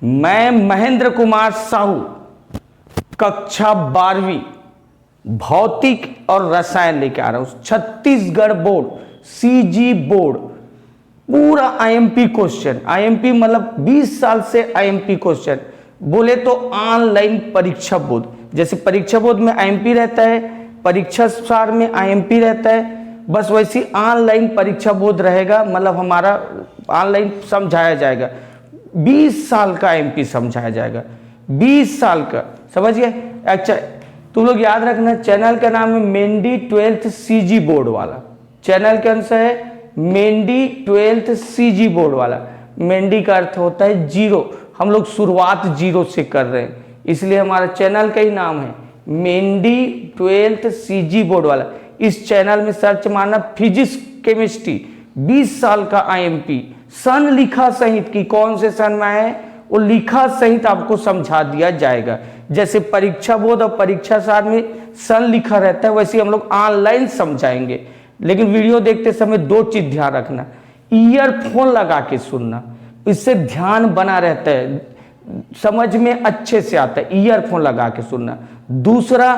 मैं महेंद्र कुमार साहू, कक्षा 12वीं भौतिक और रसायन लेके आ रहा हूं। छत्तीसगढ़ बोर्ड, सीजी बोर्ड, पूरा आईएमपी क्वेश्चन। आईएमपी मतलब 20 साल से आईएमपी क्वेश्चन। बोले तो ऑनलाइन परीक्षा बोर्ड, जैसे परीक्षा बोर्ड में आईएमपी रहता है, परीक्षा सार में आईएमपी रहता है, बस वैसी ऑनलाइन परीक्षा बोर्ड रहेगा। मतलब हमारा ऑनलाइन समझाया जाएगा, 20 साल का आईएमपी समझाया जाएगा, 20 साल का, समझ गए। अच्छा तुम लोग याद रखना, चैनल का नाम है मेंडी 12th सीजी बोर्ड वाला। चैनल का आंसर है मेंडी 12th सीजी बोर्ड वाला। मेंडी का अर्थ होता है जीरो, हम लोग शुरुआत जीरो से कर रहे हैं, इसलिए हमारा चैनल का ही नाम है मेंडी 12th सीजी बोर्ड वाला। इस चैनल में सर्च मारना फिजिक्स केमिस्ट्री, 20 साल का आईएमपी, सन लिखा सहित की कौन से सन में है वो लिखा सहित आपको समझा दिया जाएगा। जैसे परीक्षा बोर्ड और परीक्षा सार में सन लिखा रहता है, वैसे हम लोग ऑनलाइन समझाएंगे। लेकिन वीडियो देखते समय 2 चीज ध्यान रखना, ईयरफोन लगा के सुनना, इससे ध्यान बना रहता है, समझ में अच्छे से आता है, ईयरफोन लगा के सुनना। दूसरा,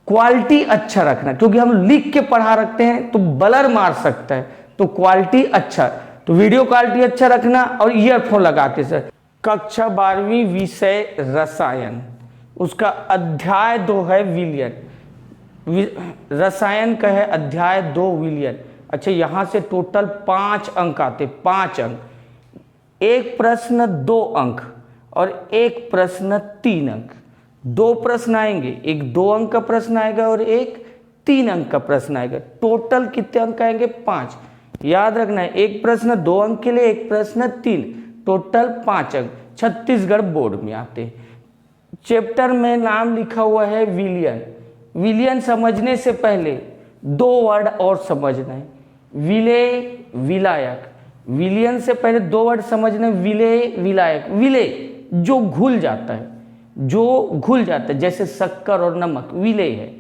क्वालिटी अच्छा रखना, क्योंकि हम लिख के पढ़ा रखते हैं तो ब्लर मार सकता है, तो क्वालिटी अच्छा, तो वीडियो क्वालिटी अच्छा रखना और ईयरफोन लगा के सर। कक्षा 12वीं विषय रसायन, उसका अध्याय 2 है विलयन। रसायन का है अध्याय 2 विलयन। अच्छा यहाँ से टोटल 5 अंक आते, 5 अंक, एक प्रश्न 2 अंक और एक प्रश्न 3 अंक। 2 प्रश्न आएंगे, एक 2 अंक का प्रश्न आएगा और एक 3 अंक का प्रश्न आएगा। टोटल कितने अंक आएंगे? 5। याद रखना है, एक प्रश्न 2 अंक के लिए, एक प्रश्न 3, टोटल 5 अंक छत्तीसगढ़ बोर्ड में आते हैं। चैप्टर में नाम लिखा हुआ है विलयन। विलयन समझने से पहले 2 वर्ड और समझना है, विलेय, विलायक। विलयन से पहले 2 वर्ड समझने, विलेय, विलायक। विलेय जो घुल जाता है, जो घुल जाता है, जैसे शक्कर और नमक, विलेय है।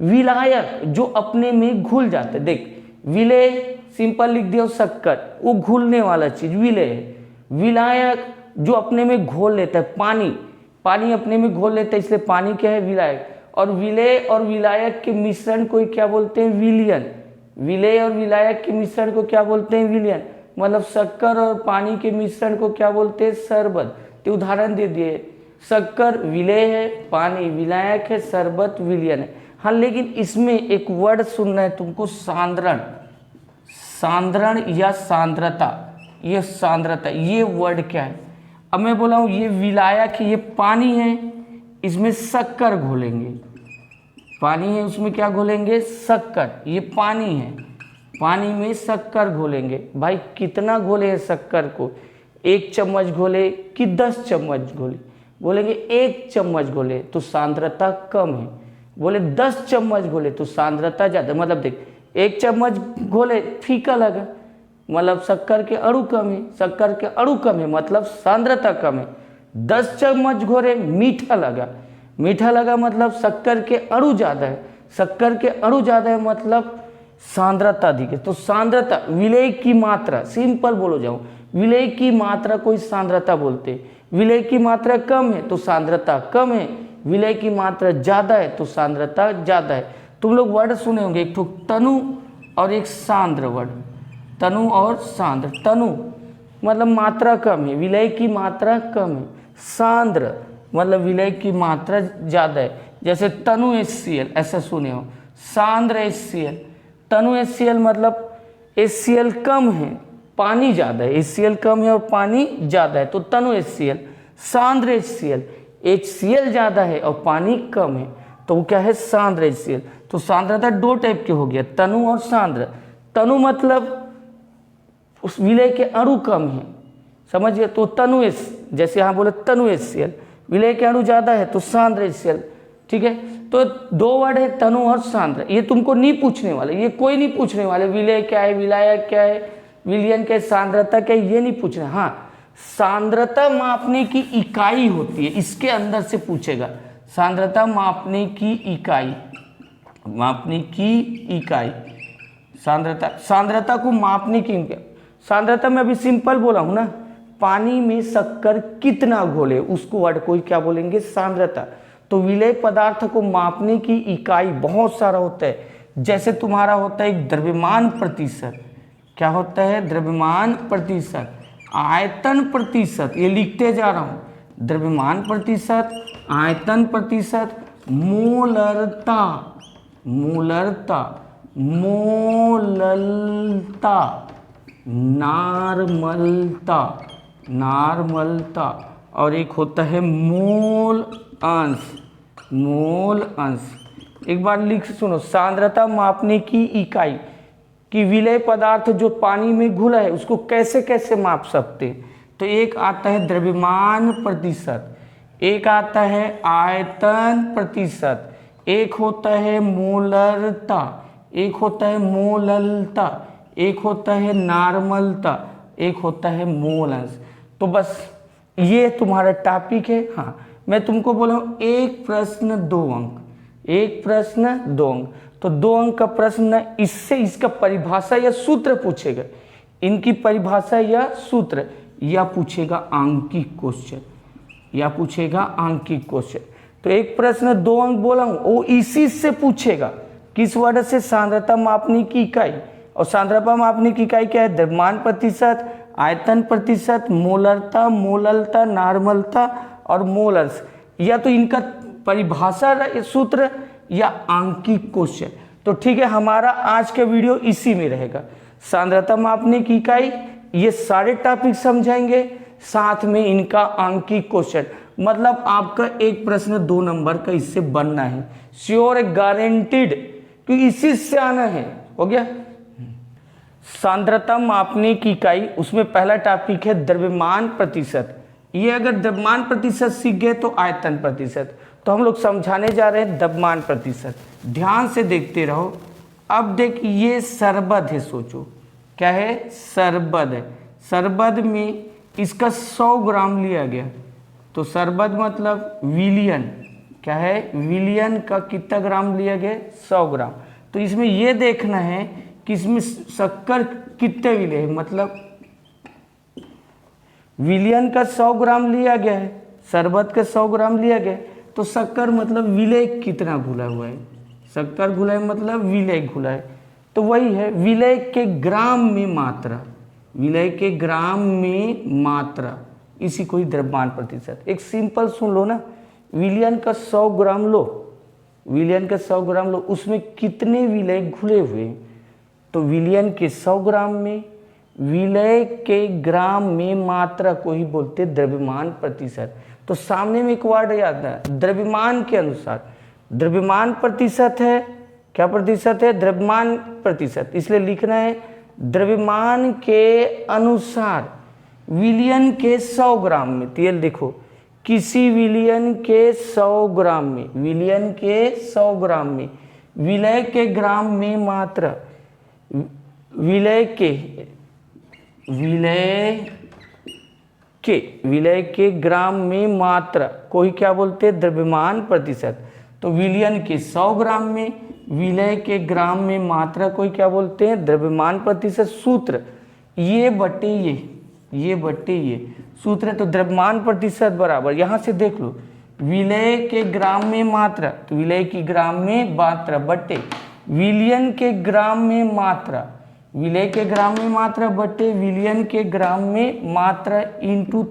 विलायक जो अपने में घुल जाता है। देख, विलेय सिंपल लिख दिया, शक्कर वो घुलने वाला चीज विलेय है। विलायक जो अपने में घोल लेता है, पानी, पानी अपने में घोल लेता है, इसलिए पानी क्या है? विलायक। और विलेय और विलायक के मिश्रण को क्या बोलते हैं? विलयन। विलेय और विलायक के मिश्रण को क्या बोलते हैं? विलयन। मतलब शक्कर और पानी के मिश्रण को क्या बोलते हैं? शरबत। तो उदाहरण दे दिए, शक्कर विलेय है, पानी विलायक है, शरबत विलयन है। हाँ, लेकिन इसमें एक वर्ड सुनना है तुमको, सांद्रण। सांद्रण या सांद्रता, ये सांद्रता, ये वर्ड क्या है? अब मैं बोला हूँ ये विलायक है, ये पानी है, इसमें शक्कर घोलेंगे, पानी है उसमें क्या घोलेंगे? शक्कर। ये पानी है, पानी में शक्कर घोलेंगे। भाई कितना घोले हैं शक्कर को? 1 चम्मच घोले कि 10 चम्मच घोले? बोलेंगे 1 चम्मच घोले तो सांद्रता कम है, बोले 10 चम्मच घोले तो सांद्रता ज़्यादा। मतलब देख, 1 चम्मच घोले फीका लगा, मतलब शक्कर के अणु कम है, शक्कर के अणु कम है मतलब सांद्रता कम है। 10 चम्मच घोले मीठा लगा, मीठा लगा मतलब शक्कर के अणु ज़्यादा है, शक्कर के अणु ज़्यादा है मतलब सांद्रता अधिक है। तो सांद्रता, विलेय की मात्रा, सिंपल बोलो जाऊँ, विलेय की मात्रा को सांद्रता बोलते हैं। विलेय की मात्रा कम है तो सांद्रता कम है, विलेय की मात्रा ज़्यादा है तो सांद्रता ज़्यादा है। तुम लोग वर्ड सुने होंगे, एक तो तनु और एक सांद्र वर्ड, तनु और सांद्र। तनु मतलब मात्रा कम है, विलेय की मात्रा कम है। सांद्र मतलब विलेय की मात्रा ज़्यादा है, जैसे तनु HCl ऐसा सुने हो, सांद्र HCl। तनु HCl मतलब HCl कम है, पानी ज़्यादा है, HCl कम है और पानी ज़्यादा है तो तनु HCl। सांद्र HCl, HCl ज़्यादा है और पानी कम है तो वो क्या है? सांद्र HCl। तो सांद्रता 2 टाइप के हो गया, तनु और सांद्र। तनु मतलब उस विलेय के अणु कम है, समझ गए, तो तनु एस, जैसे यहाँ बोले तनु HCl, विलेय के अणु ज़्यादा है तो सांद्र HCl। ठीक है, तो 2 वर्ड है तनु और सांद्र। ये तुमको नहीं पूछने वाले, ये कोई नहीं पूछने वाले, विलेय क्या है, विलायक क्या है, विलयन क्या है, सांद्रता क्या है, ये नहीं पूछना। हाँ, सांद्रता मापने की इकाई होती है, इसके अंदर से पूछेगा। सांद्रता मापने की इकाई, मापने की इकाई, सांद्रता, सांद्रता को मापने की, सांद्रता में अभी सिंपल बोला हूँ ना, पानी में शक्कर कितना घोले, उसको वर्ड को क्या बोलेंगे, सांद्रता। तो विलेय पदार्थ को मापने की इकाई बहुत सारा होता है, जैसे तुम्हारा होता है एक द्रव्यमान प्रतिशत, क्या होता है, द्रव्यमान प्रतिशत, आयतन प्रतिशत, ये लिखते जा रहा हूँ, द्रव्यमान प्रतिशत, आयतन प्रतिशत, मोलरता, मोलरता, मोललता, नार्मलता, नार्मलता, और एक होता है मोल अंश, मोल अंश। एक बार लिख सुनो, सांद्रता मापने की इकाई कि विलेय पदार्थ जो पानी में घुला है उसको कैसे कैसे माप सकते। तो एक आता है द्रव्यमान प्रतिशत, एक आता है आयतन प्रतिशत, एक होता है मोलरता, एक होता है मोललता, एक होता है नार्मलता, एक होता है मोल अंश। तो बस ये तुम्हारा टॉपिक है। हाँ, मैं तुमको बोला हूँ एक प्रश्न 2 अंक, एक प्रश्न 2 अंक। तो 2 अंक का प्रश्न, इससे इसका परिभाषा या सूत्र पूछेगा, इनकी परिभाषा या सूत्र, या पूछेगा आंकिक क्वेश्चन, या पूछेगा आंकिक क्वेश्चन। तो एक प्रश्न 2 अंक बोला हूँ, वो इसी से पूछेगा, किस वर्ड से, सांद्रता मापने की इकाई। और सांद्रता मापने की इकाई क्या है, द्रव्यमान प्रतिशत, आयतन प्रतिशत, मोलरता, मोललता, नार्मलता और मोल अंश। या तो इनका परिभाषा सूत्र या आंकिक क्वेश्चन। तो ठीक है, हमारा आज का वीडियो इसी में रहेगा, सांद्रता मापने की इकाई, ये सारे टॉपिक समझाएंगे, साथ में इनका आंकिक क्वेश्चन। मतलब आपका एक प्रश्न 2 नंबर का इससे बनना है, श्योर, गारंटीड, क्योंकि इसी से आना है। हो गया, सांद्रता मापने की इकाई, उसमें पहला टॉपिक है द्रव्यमान प्रतिशत। ये अगर द्रव्यमान प्रतिशत सीख गए तो आयतन प्रतिशत। तो हम लोग समझाने जा रहे हैं द्रव्यमान प्रतिशत, ध्यान से देखते रहो। अब देख, ये सरबत है, सोचो क्या है, सरबत है। सरबत में इसका 100 ग्राम लिया गया, तो सरबत मतलब विलियन, क्या है, विलियन का कितना ग्राम लिया गया, 100 ग्राम। तो इसमें यह देखना है कि इसमें शक्कर कितने विलेय है, मतलब विलियन का 100 ग्राम लिया गया है, शरबत का 100 ग्राम लिया गया, तो शक्कर मतलब विलेय कितना घुला हुआ है, शक्कर घुला है मतलब विलेय घुला है। तो वही है विलेय के ग्राम में मात्रा, विलेय के ग्राम में मात्रा, इसी को ही द्रव्यमान प्रतिशत। एक सिंपल सुन लो ना, विलियन का 100 ग्राम लो, विलियन का 100 ग्राम लो, उसमें कितने विलेय घुले हुए हैं। तो विलियन के 100 ग्राम में विलेय के ग्राम में मात्रा को ही बोलते द्रव्यमान प्रतिशत। तो सामने में एक वर्ड याद है, द्रव्यमान के अनुसार, द्रव्यमान प्रतिशत है, क्या प्रतिशत है, द्रव्यमान प्रतिशत, इसलिए लिखना है द्रव्यमान के अनुसार विलियन के 100 ग्राम में। तो ये देखो, किसी विलियन के 100 ग्राम में, विलियन के 100 ग्राम में विलेय के ग्राम में मात्रा, विलेय के ग्राम में मात्रा को ही क्या बोलते हैं, द्रव्यमान प्रतिशत। तो विलियन के 100 ग्राम में विलेय के ग्राम में मात्रा को ही क्या बोलते हैं, द्रव्यमान प्रतिशत। सूत्र ये बटे ये सूत्र है। तो द्रव्यमान प्रतिशत बराबर, यहाँ से देख लो, विलेय के ग्राम में मात्रा, तो विलेय की ग्राम में मात्रा बटे विलियन के ग्राम में मात्रा, विलेय के ग्राम में मात्रा बटे विलियन के ग्राम में मात्रा इंटू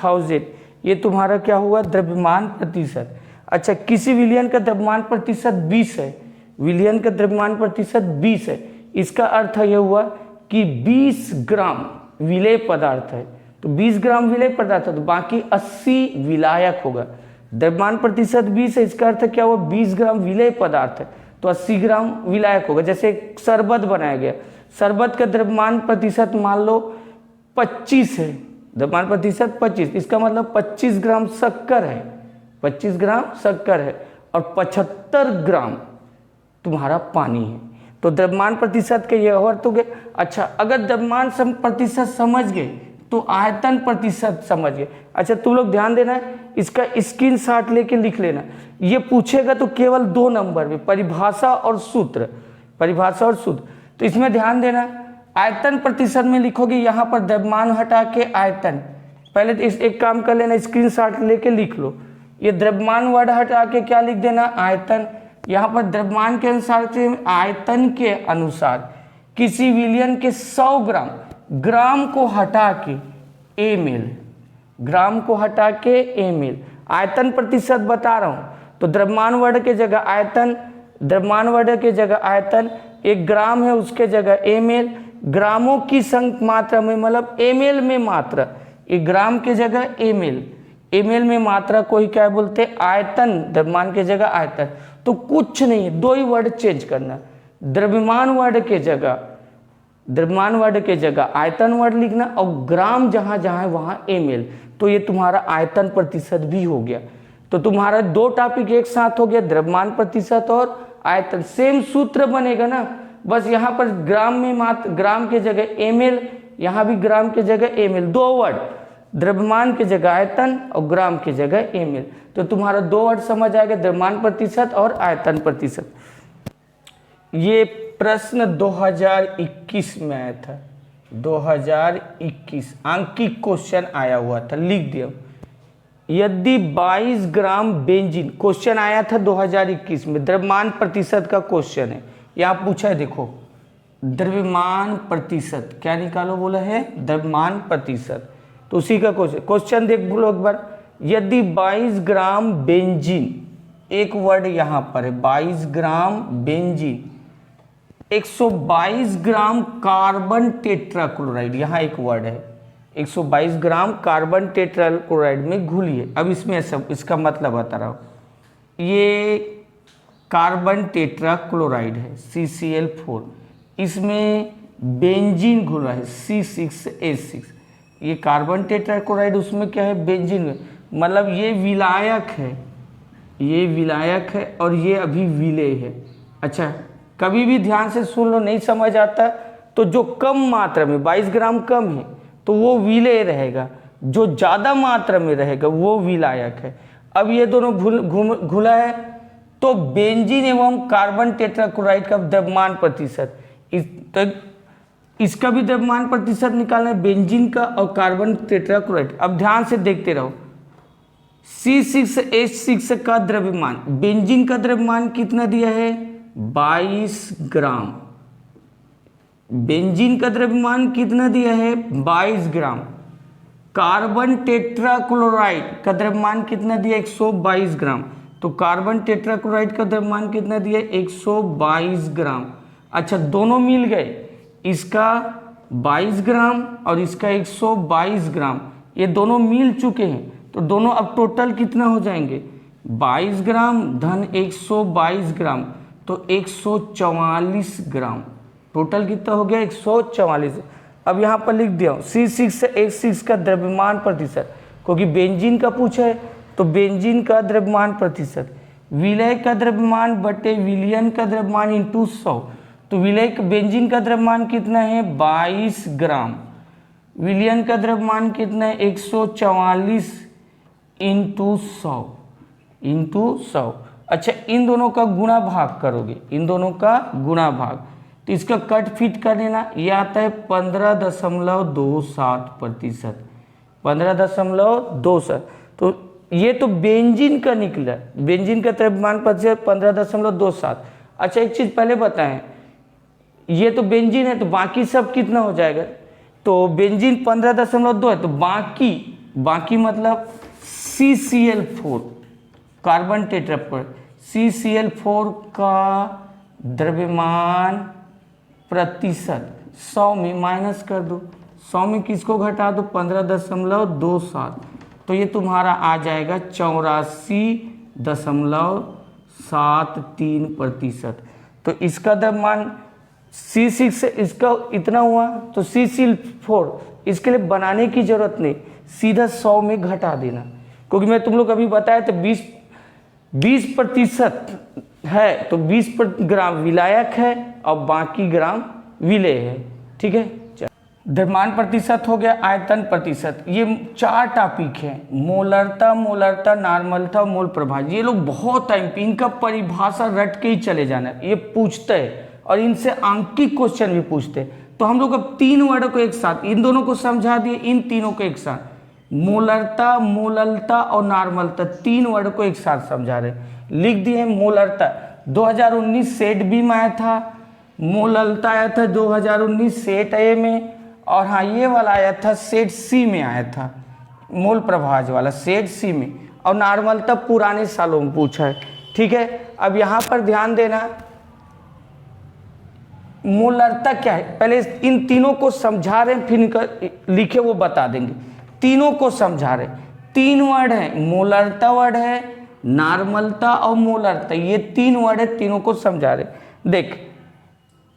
1000। ये तुम्हारा क्या हुआ, द्रव्यमान प्रतिशत। अच्छा, किसी विलियन का द्रव्यमान प्रतिशत 20 है, विलियन का द्रव्यमान प्रतिशत 20 है, इसका अर्थ यह हुआ कि 20 ग्राम विलेय पदार्थ है। तो 20 ग्राम विलेय पदार्थ है, तो बाकी 80 विलायक होगा। द्रव्यमान प्रतिशत 20 है, इसका अर्थ क्या हुआ, 20 ग्राम विलेय पदार्थ है, तो 80 ग्राम विलायक होगा। जैसे शरबत बनाया गया, शरबत का द्रव्यमान प्रतिशत मान लो 25 है, द्रव्यमान प्रतिशत 25, इसका मतलब 25 ग्राम शक्कर है, 25 ग्राम शक्कर है, और 75 ग्राम तुम्हारा पानी है। तो द्रव्यमान प्रतिशत के ये अर्थ हो गए। अच्छा, अगर द्रव्यमान प्रतिशत समझ गए तो आयतन प्रतिशत समझ गए। अच्छा, तुम लोग ध्यान देना है, इसका स्क्रीनशॉट लेके लिख लेना। ये पूछेगा तो केवल 2 नंबर में, परिभाषा और सूत्र, परिभाषा और सूत्र। तो इसमें ध्यान देना, आयतन प्रतिशत में लिखोगे, यहाँ पर द्रव्यमान हटा के आयतन, पहले तो इस एक काम कर लेना, स्क्रीनशॉट लेके लिख लो, ये द्रव्यमान वर्ड हटा के क्या लिख देना, आयतन। यहाँ पर द्रव्यमान के अनुसार से आयतन के अनुसार किसी विलयन के 100 ग्राम, ग्राम को हटा के ml, ग्राम को हटा के ml, आयतन प्रतिशत बता रहा हूँ, तो द्रव्यमान वर्ड के जगह आयतन, द्रव्यमान वर्ड के जगह आयतन, 1 ग्राम है उसके जगह ml, ग्रामों की संख्या मात्रा में मतलब ml में मात्रा, 1 ग्राम के जगह ml में मात्रा को ही क्या बोलते हैं, आयतन, द्रव्यमान के जगह आयतन। तो कुछ नहीं है, 2 ही वर्ड चेंज करना, द्रव्यमान वर्ड के जगह आयतन वर्ड लिखना, और ग्राम जहां जहां है वहां ml, तो ये तुम्हारा आयतन प्रतिशत भी हो गया। तो तुम्हारा 2 टॉपिक एक साथ हो गया, द्रव्यमान प्रतिशत और आयतन। सेम सूत्र बनेगा ना, बस यहाँ पर ग्राम में मात्र, ग्राम के जगह ml, यहाँ भी ग्राम के जगह ml, 2 वर्ड, द्रव्यमान के जगह आयतन और ग्राम के जगह ml। तो तुम्हारा 2 वर्ड समझ आएगा, द्रव्यमान प्रतिशत और आयतन प्रतिशत। ये प्रश्न 2021 में आया था, 2021 आंकिक क्वेश्चन आया हुआ था, लिख दिया। यदि 22 ग्राम बेंजीन, क्वेश्चन आया था 2021 में, द्रव्यमान प्रतिशत का क्वेश्चन है, यहाँ पूछा है, देखो द्रव्यमान प्रतिशत क्या निकालो बोला है, द्रव्यमान प्रतिशत। तो उसी का क्वेश्चन देख बोलो एक बार, यदि 22 ग्राम बेंजीन, एक वर्ड यहाँ पर है 22 gram benzene, 122 gram carbon tetrachloride, यहाँ एक वर्ड है 122 ग्राम कार्बन टेट्राक्लोराइड में घुलिए। अब इसमें सब इसका मतलब बता रहा हूँ, ये कार्बन टेट्राक्लोराइड है CCl4, इसमें बेंजीन घुल रहा है C6H6, ये कार्बन टेट्राक्लोराइड, उसमें क्या है बेंजीन में, मतलब ये विलायक है, ये विलायक है और ये अभी विलेय है। अच्छा कभी भी ध्यान से सुन लो, नहीं समझ आता तो जो कम मात्रा में 22 ग्राम कम है तो वो विलेय रहेगा, जो ज़्यादा मात्रा में रहेगा वो विलायक है। अब ये दोनों घुला है, तो बेंजीन एवं कार्बन टेट्राक्लोराइड का द्रव्यमान प्रतिशत, इसका भी द्रव्यमान प्रतिशत निकालना है, बेंजीन का और कार्बन टेट्राक्लोराइड। अब ध्यान से देखते रहो, C6H6 का द्रव्यमान, बेंजीन का द्रव्यमान कितना दिया है 22 ग्राम, बेंजीन का द्रव्यमान कितना दिया है 22 ग्राम, कार्बन टेट्राक्लोराइड का द्रव्यमान कितना दिया 122 ग्राम, तो कार्बन टेट्राक्लोराइड का द्रव्यमान कितना दिया 122 ग्राम। अच्छा दोनों मिल गए, इसका 22 ग्राम और इसका 122 ग्राम, ये दोनों मिल चुके हैं, तो दोनों अब टोटल कितना हो जाएंगे 22 ग्राम धन 122 ग्राम, तो 144 ग्राम, टोटल कितना हो गया 144। अब यहाँ पर लिख दिया C6H6 का द्रव्यमान प्रतिशत, क्योंकि बेंजीन का पूछा है तो बेंजीन का द्रव्यमान प्रतिशत, विलय का द्रव्यमान बटे विलयन का द्रव्यमान इंटू 100, तो विलय बेंजीन का द्रव्यमान कितना है 22 ग्राम, विलयन का द्रव्यमान कितना है 144 इंटू 100। अच्छा इन दोनों का गुणा भाग करोगे, इन दोनों का गुणा भाग, तो इसका कट फिट कर लेना, ये आता है 15.27%, 15.27। तो ये तो बेंजीन का निकला, बेंजीन का द्रव्यमान प्रतिशत 15.27। अच्छा एक चीज़ पहले बताएं, ये तो बेंजीन है तो बाकी सब कितना हो जाएगा, तो बेंजीन 15.2 है, तो बाकी मतलब CCl4 कार्बन टेट्राक्लोराइड, CCl4 का द्रव्यमान प्रतिशत 100 में माइनस कर दो, 100 में किसको घटा दो 15.27, तो ये तुम्हारा आ जाएगा 84.73%। तो इसका द्रव्यमान C6 से इसका इतना हुआ, तो CCl4 इसके लिए बनाने की जरूरत नहीं, सीधा 100 में घटा देना, क्योंकि मैं तुम लोग अभी बताया तो 20% है, तो 20 ग्राम विलायक है और बाकी ग्राम विलेय है। ठीक है, द्रव्यमान प्रतिशत हो गया, आयतन प्रतिशत, ये 4 टॉपिक हैं, मोलरता, नॉर्मलता, मोल प्रभाव। ये लोग बहुत टाइम पे इनका परिभाषा रट के ही चले जाना, ये पूछते हैं और इनसे आंकिक क्वेश्चन भी पूछते हैं। तो हम लोग अब तीन वर्ड को एक साथ, इन दोनों को समझा दिए, इन तीनों को एक साथ, मोलरता, मोललता और नॉर्मलता, तीन वर्ड को एक साथ समझा रहे, लिख दिए। मोलरता 2019 सेट बी में आया था, मोललता आया था 2019 सेट ए में, और हाँ ये वाला आया था सेट सी में आया था, मूल प्रभाज वाला सेट सी में, और नॉर्मलता पुराने सालों में पूछा है। ठीक है, अब यहाँ पर ध्यान देना, मोलरता क्या है, पहले इन तीनों को समझा रहे हैं, फिर लिखे वो बता देंगे। तीनों को समझा रहे, तीन वर्ड है, मोलरता वर्ड है, नॉर्मलता और मोलरता, ये तीन वर्ड है, तीनों को समझा रहे। देख,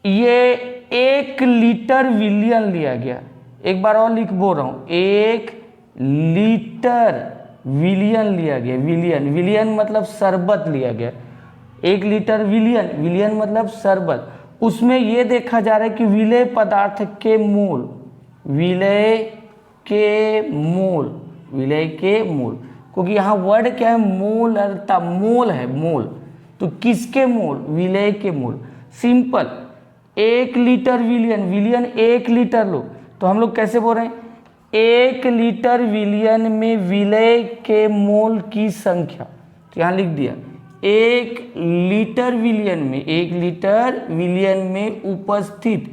ये 1 लीटर विलियन लिया गया, एक बार और लिख बोल रहा हूँ, 1 लीटर विलियन लिया गया, विलियन, विलियन मतलब शरबत लिया गया, 1 लीटर विलियन, विलियन मतलब शरबत। उसमें ये देखा जा रहा है कि विलेय पदार्थ के मूल, विलेय के मूल, विलेय के मूल, क्योंकि यहाँ वर्ड क्या है, मोलरता, मोल है, मोल, तो किसके मूल, विलेय के मूल। सिंपल, 1 लीटर विलियन, विलियन 1 लीटर लो, तो हम लोग कैसे बोल रहे हैं, 1 लीटर विलियन में विलेय के मोल की संख्या, तो यहाँ लिख दिया 1 लीटर विलियन में, 1 लीटर विलियन में उपस्थित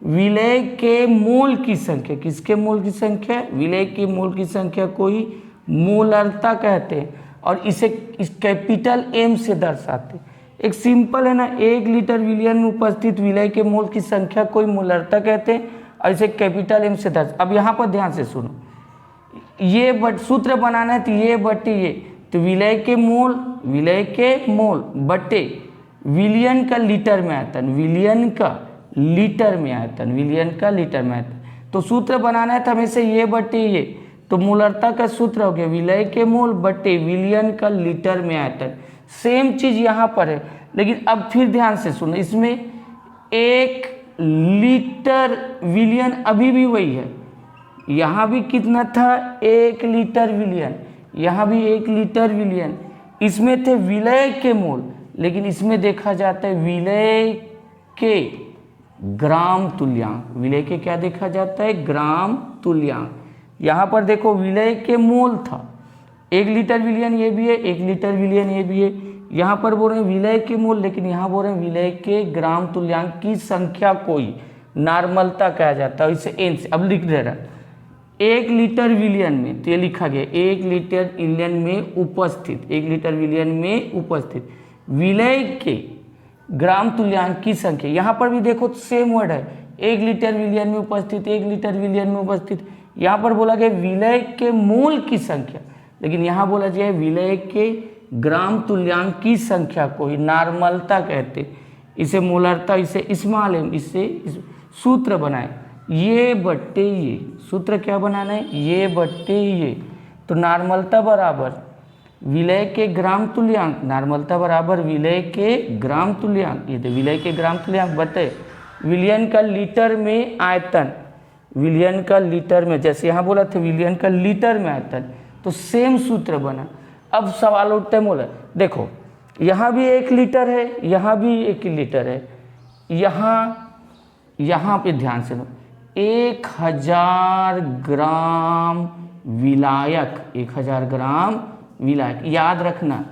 विलेय के मोल की संख्या, किसके मोल की संख्या, विलेय के मोल की संख्या को ही मोलरता कहते हैं, और इसे इस कैपिटल एम से दर्शाते हैं। एक सिंपल है ना, 1 लीटर विलियन में उपस्थित विलेय के मोल की संख्या को ही मोलरता कहते हैं, और इसे कैपिटल एम से दर्श। अब यहाँ पर ध्यान से सुनो, ये बट सूत्र बनाना है, तो ये बटे ये, तो विलेय के मोल, विलेय के मोल बटे विलियन का लीटर में आयतन, विलियन का लीटर में आयतन, विलियन का लीटर में आयतन। तो सूत्र बनाना है तो हमेशा ये बटे ये, तो मोलरता का सूत्र हो गया विलेय के मोल बटे विलियन का लीटर में आयतन। सेम चीज यहाँ पर है, लेकिन अब फिर ध्यान से सुनो, इसमें 1 लीटर विलियन अभी भी वही है, यहाँ भी कितना था, 1 लीटर विलियन, यहाँ भी 1 लीटर विलियन, इसमें थे विलेय के मोल, लेकिन इसमें देखा जाता है विलेय के ग्राम तुल्यांक, विलेय के क्या देखा जाता है, ग्राम तुल्यांक। यहाँ पर देखो विलेय के मोल था, 1 लीटर विलियन ये भी है, 1 लीटर विलियन ये भी है, यहाँ पर बोल रहे हैं विलेय के मोल, लेकिन यहाँ बोल रहे हैं विलेय के ग्राम तुल्यांक की संख्या को ही नॉर्मलता कहा जाता है। इसे एन से अब लिख दे रहा है, 1 लीटर विलियन में, तो ये लिखा गया 1 लीटर विलियन में उपस्थित, 1 लीटर विलियन में उपस्थित विलेय के ग्राम तुल्यांक की संख्या। यहाँ पर भी देखो सेम वर्ड है, 1 लीटर विलियन में उपस्थित, 1 लीटर विलियन में उपस्थित, यहाँ पर बोला गया विलेय के मोल की संख्या, लेकिन यहाँ बोला जाए विलेय के ग्राम तुल्यांक की संख्या को ही नॉर्मलता कहते, इसे मोलरता, इसे स्मॉल एम, इससे सूत्र बनाए, ये बट्टे ये, सूत्र क्या बनाना है, ये बट्टे ये, तो नॉर्मलता बराबर विलेय के ग्राम तुल्यांक, नॉर्मलता बराबर विलेय के ग्राम तुल्यांक, ये तो विलेय के ग्राम तुल्यांक बटे विलियन का लीटर में आयतन, विलियन का लीटर में, जैसे यहाँ बोला था विलियन का लीटर में आयतन, तो सेम सूत्र बना। अब सवाल उठते हैं, बोला देखो यहाँ भी 1 लीटर है, यहाँ भी 1 लीटर है, यहाँ पे ध्यान से लो, 1000 ग्राम विलायक, 1000 ग्राम विलायक, याद रखना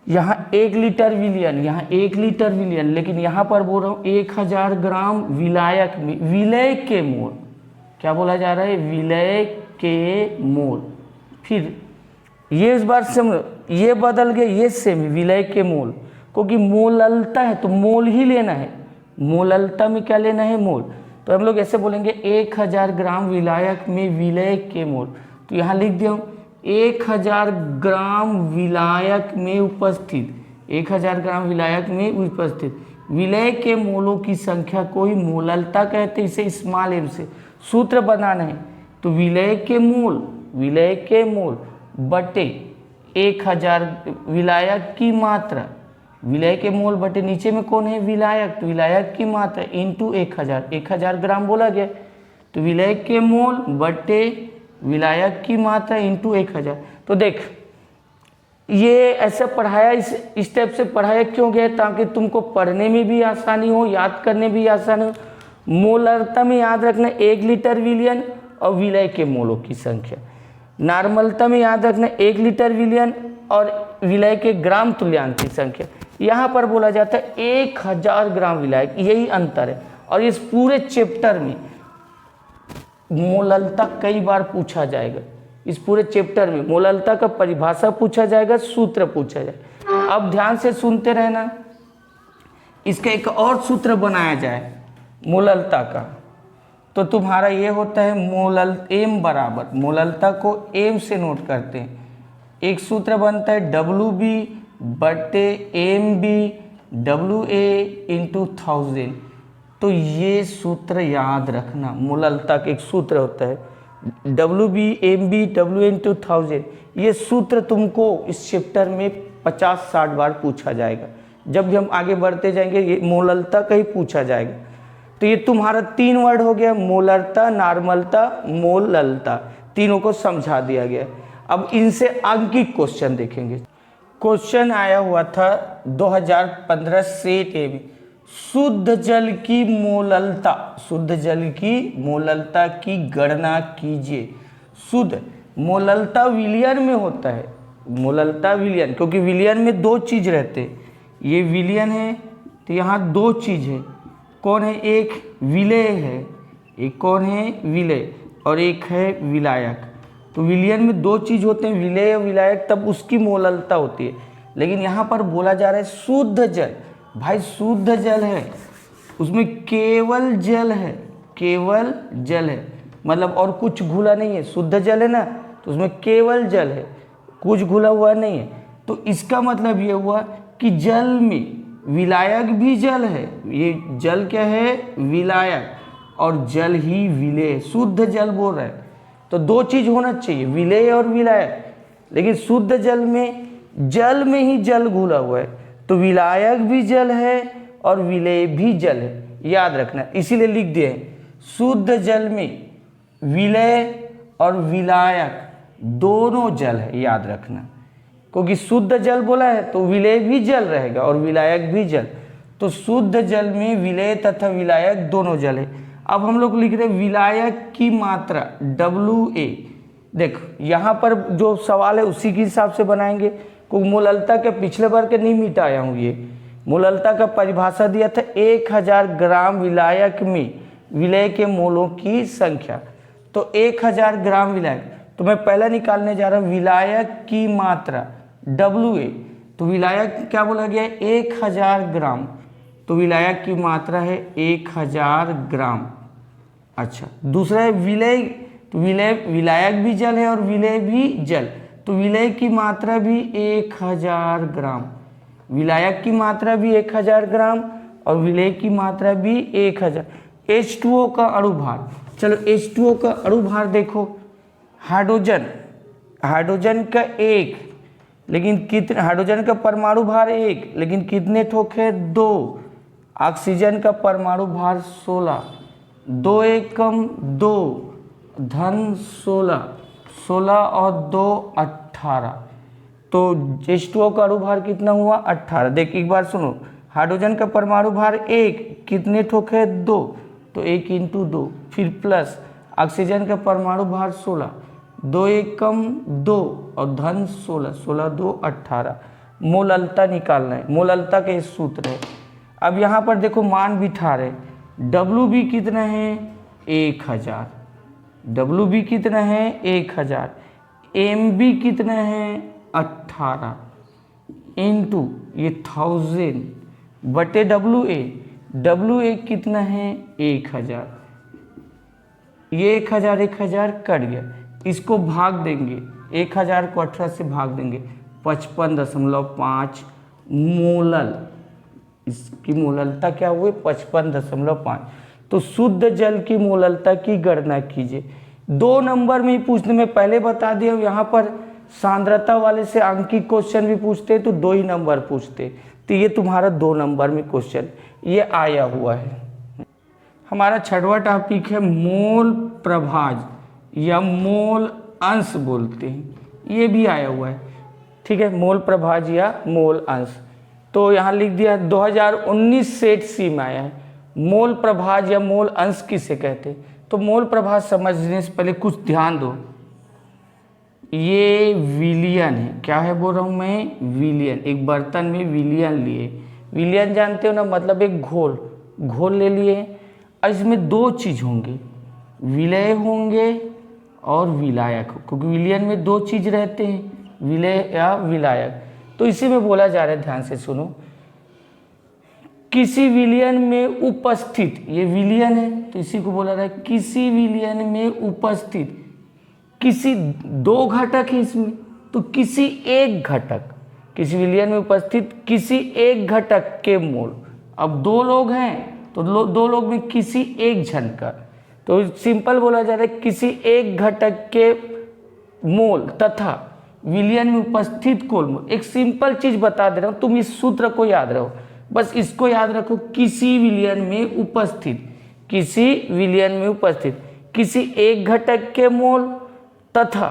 यहाँ 1 लीटर विलियन, यहाँ 1 लीटर विलियन, लेकिन यहाँ पर बोल रहा हूँ 1000 ग्राम विलायक में विलेय के मोल, क्या बोला जा रहा है, विलेय के मोल। फिर ये इस बार से ये बदल गए, ये सेम विलेय के मोल, क्योंकि मोललता है तो मोल ही लेना है, मोललता में क्या लेना है, मोल, तो हम लोग ऐसे बोलेंगे 1000 ग्राम विलायक में विलेय के मोल, तो यहाँ लिख दिया 1000 ग्राम विलायक में उपस्थित, 1000 ग्राम विलायक में उपस्थित विलेय के मोलों की संख्या को ही मोललता कहते, इसे स्मॉल एम से सूत्र बनाना है, तो विलेय के मोल, विलेय के मोल बटे 1000 विलायक की मात्रा, विलेय के मोल बटे नीचे में कौन है, विलायक, तो विलायक की मात्रा इंटू 1000, 1000 ग्राम बोला गया, तो विलेय के मोल बटे विलायक की मात्रा इंटू 1000। तो देख ये ऐसे पढ़ाया, इस टाइप से पढ़ाया क्यों गया, ताकि तुमको पढ़ने में भी आसानी हो, याद करने भी आसानी हो, मोलरता में याद रखना 1 लीटर विलियन और विलय के मोलों की संख्या। नॉर्मलता में याद रखना 1 लीटर विलियन और विलय के ग्राम तुल्यांक की संख्या। यहाँ पर बोला जाता है 1000 ग्राम विलायक, यही अंतर है। और इस पूरे चैप्टर में मोललता कई बार पूछा जाएगा। इस पूरे चैप्टर में मोललता का परिभाषा पूछा जाएगा, सूत्र पूछा जाएगा। अब ध्यान से सुनते रहना। इसका एक और सूत्र बनाया जाए मोललता का, तो तुम्हारा ये होता है मोलल एम बराबर, मोललता को एम से नोट करते हैं। एक सूत्र बनता है WB बटे MB WA इंटू 1000। तो ये सूत्र याद रखना, मोललता का एक सूत्र होता है WB MB WA इंटू 1000। ये सूत्र तुमको इस चैप्टर में 50-60 बार पूछा जाएगा। जब भी हम आगे बढ़ते जाएंगे ये मोललता का ही पूछा जाएगा। तो ये तुम्हारा 3 वर्ड हो गया, मोलरता, नॉर्मलता, मोललता, तीनों को समझा दिया गया। अब इनसे अंकित क्वेश्चन देखेंगे। क्वेश्चन आया हुआ था 2015 सेट ए में, शुद्ध जल की मोललता, शुद्ध जल की मोललता की गणना कीजिए। शुद्ध मोललता विलियन में होता है, मोललता विलियन, क्योंकि विलियन में 2 चीज़ रहते हैं। ये विलियन है तो यहाँ 2 चीज़ है। कौन है? एक विलेय है, एक कौन है? विलेय, और एक है विलायक। तो विलियन में 2 चीज़ होते हैं, विलेय और विलायक, तब उसकी मोललता होती है। लेकिन यहाँ पर बोला जा रहा है शुद्ध जल। भाई शुद्ध जल है, उसमें केवल जल है, केवल जल है, मतलब और कुछ घुला नहीं है। शुद्ध जल है ना, तो उसमें केवल जल है, कुछ घुला हुआ नहीं है। तो इसका मतलब ये हुआ कि जल में विलायक भी जल है। ये जल क्या है? विलायक, और जल ही विलेय, शुद्ध जल बोल रहा है। तो 2 चीज़ होना चाहिए, विलेय और विलायक। लेकिन शुद्ध जल में ही जल घुला हुआ है, तो विलायक भी जल है और विलेय भी जल है, याद रखना। इसीलिए लिख दिए हैं शुद्ध जल में विलेय और विलायक दोनों जल है, याद रखना। क्योंकि शुद्ध जल बोला है तो विलेय भी जल रहेगा और विलायक भी जल। तो शुद्ध जल में विलेय तथा विलायक दोनों जल है। अब हम लोग लिख रहे हैं विलायक की मात्रा WA। देखो यहाँ पर जो सवाल है उसी के हिसाब से बनाएंगे, क्योंकि मोललता के पिछले बार के नहीं मिटाया हूँ। ये मोललता का परिभाषा दिया था 1000 ग्राम विलायक में विलेय के मोलों की संख्या। तो 1000 ग्राम विलायक, तो मैं पहला निकालने जा रहा हूँ विलायक की मात्रा WA। तो विलायक क्या बोला गया है? 1000 ग्राम। तो विलायक की मात्रा है 1000 ग्राम। अच्छा, दूसरा है विलेय। तो विलायक भी जल है और विलेय भी जल, तो विलेय की मात्रा भी 1000 ग्राम, विलायक की मात्रा भी 1000 ग्राम और विलेय की मात्रा भी 1000। H2O का अणुभार, चलो H2O का अणुभार देखो। हाइड्रोजन, हाइड्रोजन का 1, लेकिन कितने? हाइड्रोजन का परमाणु भार 1, लेकिन कितने ठोक है? 2। ऑक्सीजन का परमाणु भार 16, 2 एकम 2 धन 16, 16 और 2 18। तो H2O का अणुभार कितना हुआ? 18। देख एक बार सुनो, हाइड्रोजन का परमाणु भार 1, कितने ठोक है? 2, तो 1 इंटू 2, फिर प्लस ऑक्सीजन का परमाणु भार 16, 2 एकम 2 और धन 16, 16 2 18। मोललता निकालना है, मोललता का इस सूत्र है। अब यहाँ पर देखो मान बिठा रहे, WB कितना है? 1000। WB कितना है? 1000। MB कितना है? 18 इंटू ये 1000 बटे WA। WA कितना है? 1000। ये 1000 कट गया, इसको भाग देंगे, 1000 को 18 से भाग देंगे, 55.5 मोलल। इसकी मोललता क्या हुई? 55.5। तो शुद्ध जल की मोललता की गणना कीजिए। 2 नंबर में ही पूछने में पहले बता दिया, यहाँ पर सांद्रता वाले से अंकित क्वेश्चन भी पूछते तो 2 ही नंबर पूछते। तो ये तुम्हारा 2 नंबर में क्वेश्चन ये आया हुआ है। हमारा 6वां टॉपिक है मोल प्रभाज या मोल अंश बोलते हैं, ये भी आया हुआ है। ठीक है, मोल प्रभाज या मोल अंश। तो यहाँ लिख दिया 2019 सेट सी में आया है। मोल प्रभाज या मोल अंश किसे कहते हैं? तो मोल प्रभाज समझने से पहले कुछ ध्यान दो। ये विलियन है, क्या है बोल रहा हूँ मैं? विलियन। एक बर्तन में विलियन लिए, विलियन जानते हो ना, मतलब एक घोल ले लिए, और इसमें दो चीज़ होंगे, विलय होंगे और विलायक, क्योंकि विलियन में दो चीज़ रहते हैं, विलय या विलायक। तो इसी में बोला जा रहा है, ध्यान से सुनो, किसी विलियन में उपस्थित, ये विलियन है तो इसी को बोला रहा है, किसी विलियन में उपस्थित किसी दो घटक है इसमें, तो किसी एक घटक, किसी विलियन में उपस्थित किसी एक घटक के मोल। अब दो लोग हैं तो दो लोग में किसी एक जन का, तो सिंपल बोला जा रहा है किसी एक घटक के मोल तथा विलियन में उपस्थित कुल मोल। एक सिंपल चीज बता दे रहा हूं, तुम इस सूत्र को याद रखो, बस इसको याद रखो, किसी विलियन में उपस्थित, किसी विलियन में उपस्थित किसी एक घटक के मोल तथा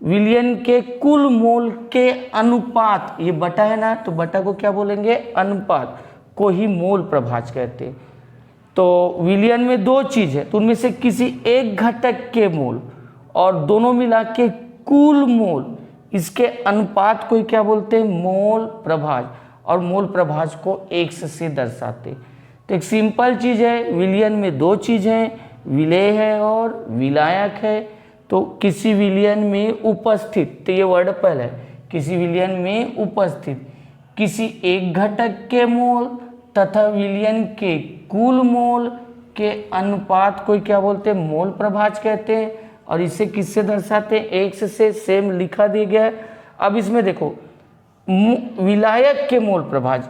विलियन के कुल मोल के अनुपात, ये बटा है ना, तो बटा को क्या बोलेंगे? अनुपात को ही मोल प्रभाज कहते हैं। तो विलियन में दो चीज है, तो उनमें से किसी एक घटक के मोल और दोनों मिला के कुल मोल, इसके अनुपात को क्या बोलते हैं? मोल प्रभाज। और मोल प्रभाज को x से दर्शाते। तो एक सिंपल चीज है, विलियन में दो चीज है, विलेय है और विलायक है। तो किसी विलियन में उपस्थित, तो ये वर्ड पहले है, किसी विलियन में उपस्थित किसी एक घटक के मोल तथा विलियन के कुल मोल के अनुपात को क्या बोलते हैं? मोल प्रभाज कहते हैं। और इसे किससे दर्शाते हैं? x से, सेम लिखा दिया गया है। अब इसमें देखो, विलायक के मोल प्रभाज,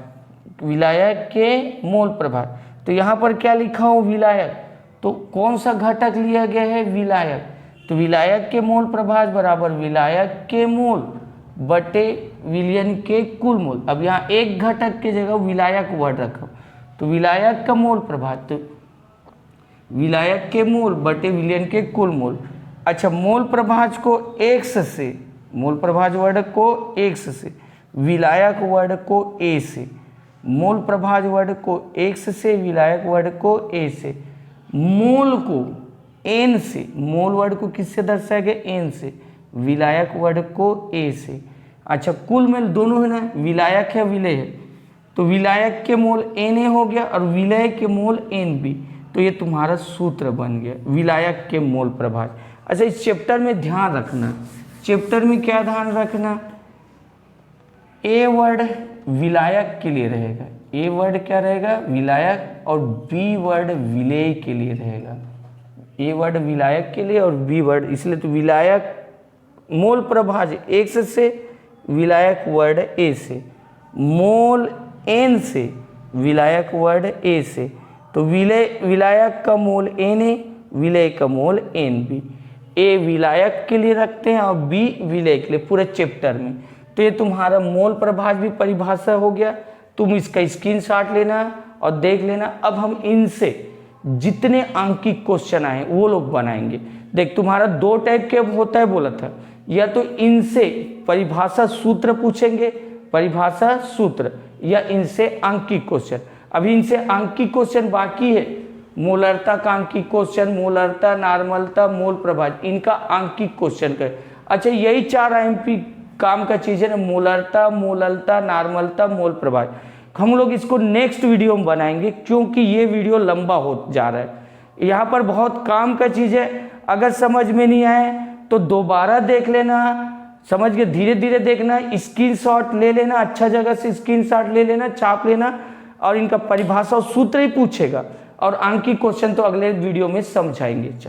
विलायक के मोल प्रभाज, तो यहाँ पर क्या लिखा हो? विलायक। तो कौन सा घटक लिया गया है? विलायक। तो विलायक के मोल प्रभाज बराबर विलायक के मोल बटे विलियन के कुल मोल। अब यहाँ एक घटक के जगह विलायक वर्ड रखो, तो विलायक का मोल प्रभाज, तो विलायक के मोल बटे विलियन के कुल मोल। अच्छा, मोल प्रभाज को x से, मोल प्रभाज वर्ड को x से, विलायक वर्ड को a से, मोल प्रभाज वर्ड को x से, विलायक वर्ड को a से, मोल को n से, मोल वर्ड को किससे दर्शाया गया? n से, विलायक वर्ड को a से। अच्छा, कुल मेल दोनों है ना, विलायक है विलय है, तो विलायक के मोल Na हो गया और विलय के मोल Nb, तो ये तुम्हारा सूत्र बन गया, विलायक के मोल प्रभाज। अच्छा, इस चैप्टर में ध्यान रखना, चैप्टर में क्या ध्यान रखना? ए वर्ड विलायक के लिए रहेगा, ए वर्ड क्या रहेगा? विलायक, और बी वर्ड विलेय के लिए रहेगा। ए वर्ड विलायक के लिए और बी वर्ड, इसलिए तो विलायक मोल प्रभाज x से, विलायक वर्ड a से, मोल n से, विलायक वर्ड a से, तो विलायक का मोल Na, विलय का मोल Nb। ए विलायक के लिए रखते हैं और बी विलय के लिए पूरे चैप्टर में। तो ये तुम्हारा मोल प्रभाज भी परिभाषा हो गया, तुम इसका स्क्रीनशॉट लेना और देख लेना। अब हम इनसे जितने अंक की क्वेश्चन आए वो लोग बनाएंगे। देख, तुम्हारा दो टाइप के होता है बोला था, या तो इनसे परिभाषा सूत्र पूछेंगे, परिभाषा सूत्र, या इनसे अंक की क्वेश्चन। अभी इनसे अंक की क्वेश्चन बाकी है, मोलरता का अंक की क्वेश्चन, मोलरता, नॉर्मलता, मोल प्रभाज, इनका अंक की क्वेश्चन कर। अच्छा, यही 4 MP काम का चीज है ना, मोलरता, मोललता, नॉर्मलता, मोल प्रभाज। हम लोग इसको नेक्स्ट वीडियो में बनाएंगे, क्योंकि ये वीडियो लंबा हो जा रहा है। यहाँ पर बहुत काम का चीज है, अगर समझ में नहीं आए तो दोबारा देख लेना, समझ के धीरे धीरे देखना, स्क्रीनशॉट ले लेना, अच्छा जगह से स्क्रीनशॉट ले लेना, छाप लेना, और इनका परिभाषा और सूत्र ही पूछेगा, और अंक की क्वेश्चन तो अगले वीडियो में समझाएंगे।